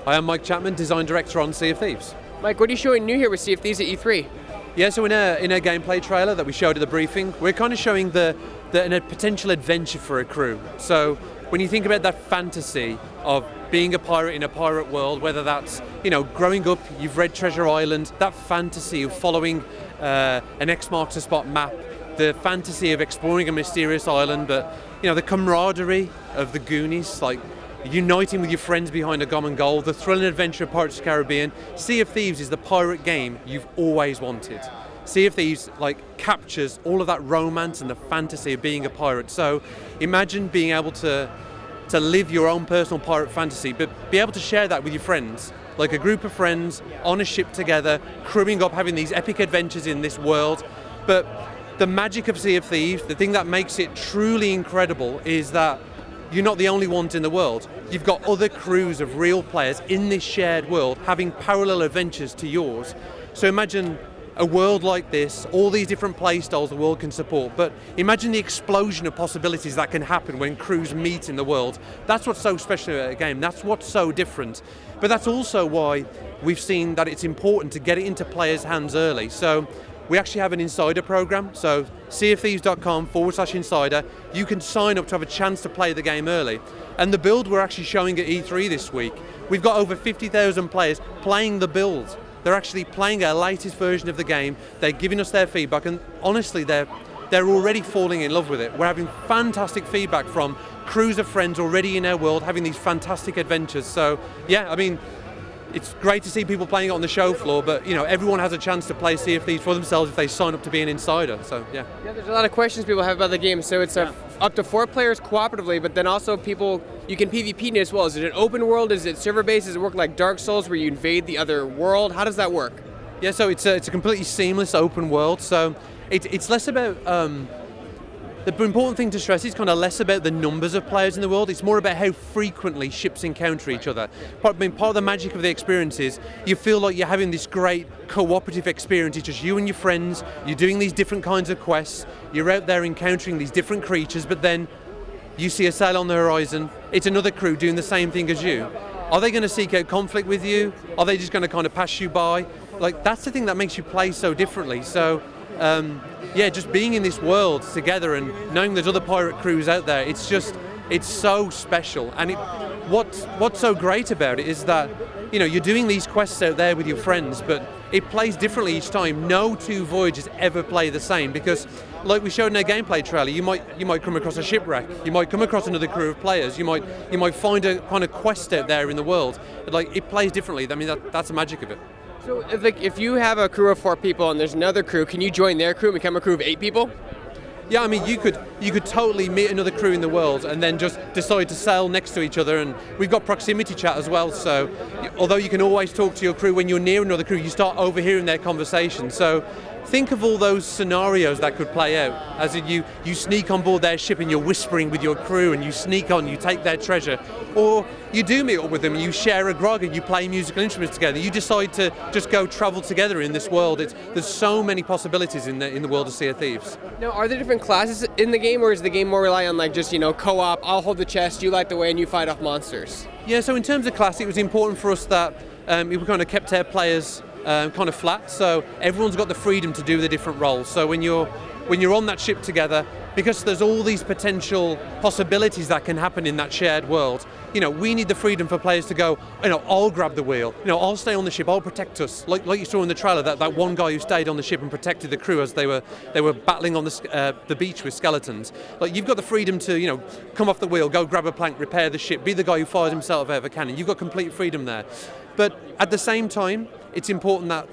I am Mike Chapman, Design Director on Sea of Thieves. Mike, what are you showing new here with Sea of Thieves at E3? Yeah, so in a gameplay trailer that we showed at the briefing, we're kind of showing a potential adventure for a crew. So when you think about that fantasy of being a pirate in a pirate world, whether that's, growing up, you've read Treasure Island, that fantasy of following an X marks the spot map, the fantasy of exploring a mysterious island, but the camaraderie of the Goonies, like uniting with your friends behind a common goal, the thrill and adventure of Pirates of the Caribbean. Sea of Thieves is the pirate game you've always wanted. Sea of Thieves captures all of that romance and the fantasy of being a pirate. So imagine being able to live your own personal pirate fantasy, but be able to share that with your friends, like a group of friends on a ship together, crewing up, having these epic adventures in this world. But the magic of Sea of Thieves, the thing that makes it truly incredible, is that you're not the only ones in the world. You've got other crews of real players in this shared world having parallel adventures to yours. So imagine a world like this, all these different play styles the world can support, but imagine the explosion of possibilities that can happen when crews meet in the world. That's what's so special about a game, that's what's so different. But that's also why we've seen that it's important to get it into players' hands early. So we actually have an insider program, so seaofthieves.com/insider. You can sign up to have a chance to play the game early. And the build we're actually showing at E3 this week, we've got over 50,000 players playing the build. They're actually playing our latest version of the game. They're giving us their feedback, and honestly, they're already falling in love with it. We're having fantastic feedback from crews of friends already in our world, having these fantastic adventures. So yeah, it's great to see people playing it on the show floor, but everyone has a chance to play Sea of Thieves for themselves if they sign up to be an insider. So yeah. Yeah, there's a lot of questions people have about the game. So it's up to 4 players cooperatively, but then also you can PvP in it as well. Is it an open world? Is it server based? Does it work like Dark Souls where you invade the other world? How does that work? Yeah, so it's a completely seamless open world. So it's less about the important thing to stress is kind of less about the numbers of players in the world. It's more about how frequently ships encounter each other. Part of the magic of the experience is you feel like you're having this great cooperative experience. It's just you and your friends, you're doing these different kinds of quests, you're out there encountering these different creatures, but then you see a sail on the horizon, it's another crew doing the same thing as you. Are they going to seek out conflict with you? Are they just going to kind of pass you by? That's the thing that makes you play so differently. So just being in this world together and knowing there's other pirate crews out there, it's so special. And what's so great about it is that you're doing these quests out there with your friends, but it plays differently each time. No 2 voyages ever play the same, because like we showed in our gameplay trailer, you might come across a shipwreck, you might come across another crew of players, you might find a kind of quest out there in the world. It plays differently. That's the magic of it. So if you have a crew of 4 people and there's another crew, can you join their crew and become a crew of 8 people? Yeah, you could totally meet another crew in the world and then just decide to sail next to each other, and we've got proximity chat as well, so although you can always talk to your crew, when you're near another crew you start overhearing their conversation. So think of all those scenarios that could play out, as in you sneak on board their ship and you're whispering with your crew and you sneak on, you take their treasure, or you do meet up with them and you share a grog and you play musical instruments together. You decide to just go travel together in this world. There's so many possibilities in the world of Sea of Thieves. Now, are there different classes in the game, or is the game more rely on co-op, I'll hold the chest, you light the way, and you fight off monsters? Yeah, so in terms of class, it was important for us that we kind of kept our players kind of flat, so everyone's got the freedom to do the different roles. So when you're on that ship together, because there's all these potential possibilities that can happen in that shared world, we need the freedom for players to go, I'll grab the wheel, I'll stay on the ship, I'll protect us. Like you saw in the trailer, that one guy who stayed on the ship and protected the crew as they were battling on the beach with skeletons. You've got the freedom to, come off the wheel, go grab a plank, repair the ship, be the guy who fires himself out of a cannon. You've got complete freedom there. But at the same time, it's important that,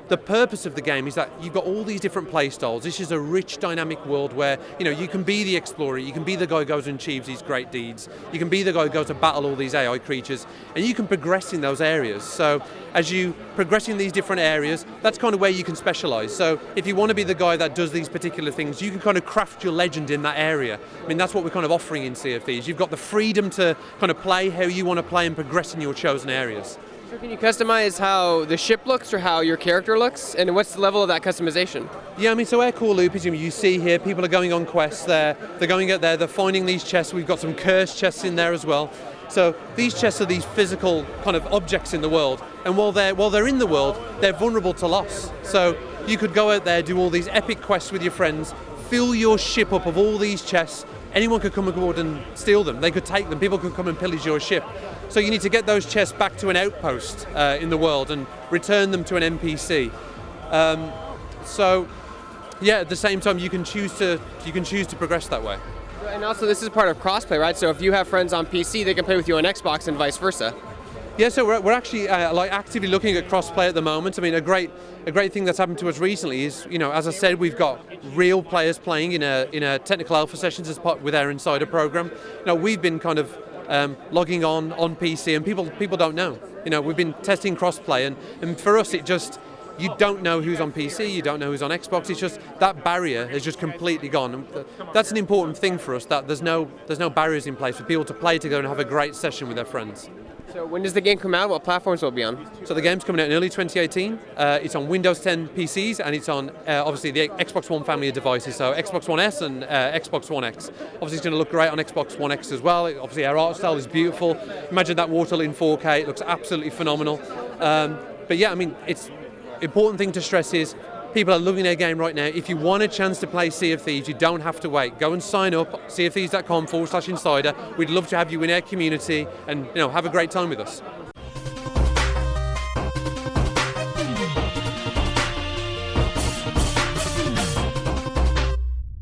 the purpose of the game is that you've got all these different play styles. This is a rich, dynamic world where, you can be the explorer, you can be the guy who goes and achieves these great deeds, you can be the guy who goes to battle all these AI creatures, and you can progress in those areas. So as you progress in these different areas, that's kind of where you can specialize. So if you want to be the guy that does these particular things, you can kind of craft your legend in that area. That's what we're kind of offering in Sea of Thieves. You've got the freedom to kind of play how you want to play and progress in your chosen areas. So can you customize how the ship looks or how your character looks? And what's the level of that customization? Yeah, so our core loop is, you see here, people are going on quests there, they're going out there, they're finding these chests. We've got some cursed chests in there as well. So these chests are these physical kind of objects in the world, and while they're in the world, they're vulnerable to loss. So you could go out there, do all these epic quests with your friends, fill your ship up of all these chests. Anyone could come aboard and steal them. They could take them. People could come and pillage your ship. So you need to get those chests back to an outpost in the world and return them to an NPC. So yeah, at the same time, you can choose to progress that way. And also, this is part of crossplay, right? So if you have friends on PC, they can play with you on Xbox and vice versa. Yeah, so we're actually actively looking at cross-play at the moment. I mean, a great thing that's happened to us recently is, as I said, we've got real players playing in a technical alpha sessions as part with our insider program. We've been kind of logging on PC, and people don't know. We've been testing cross-play, and for us, you don't know who's on PC, you don't know who's on Xbox. It's just that barrier has just completely gone. And that's an important thing for us, that there's no barriers in place for people to play together and have a great session with their friends. So when does the game come out? What platforms will it be on? So the game's coming out in early 2018. It's on Windows 10 PCs, and it's on obviously the Xbox One family of devices, so Xbox One S and Xbox One X. Obviously it's going to look great on Xbox One X as well. Obviously our art style is beautiful. Imagine that water in 4K, it looks absolutely phenomenal. But yeah, I mean, it's important thing to stress is people are loving their game right now. If you want a chance to play Sea of Thieves, you don't have to wait. Go and sign up, seaofthieves.com/insider. We'd love to have you in our community and have a great time with us.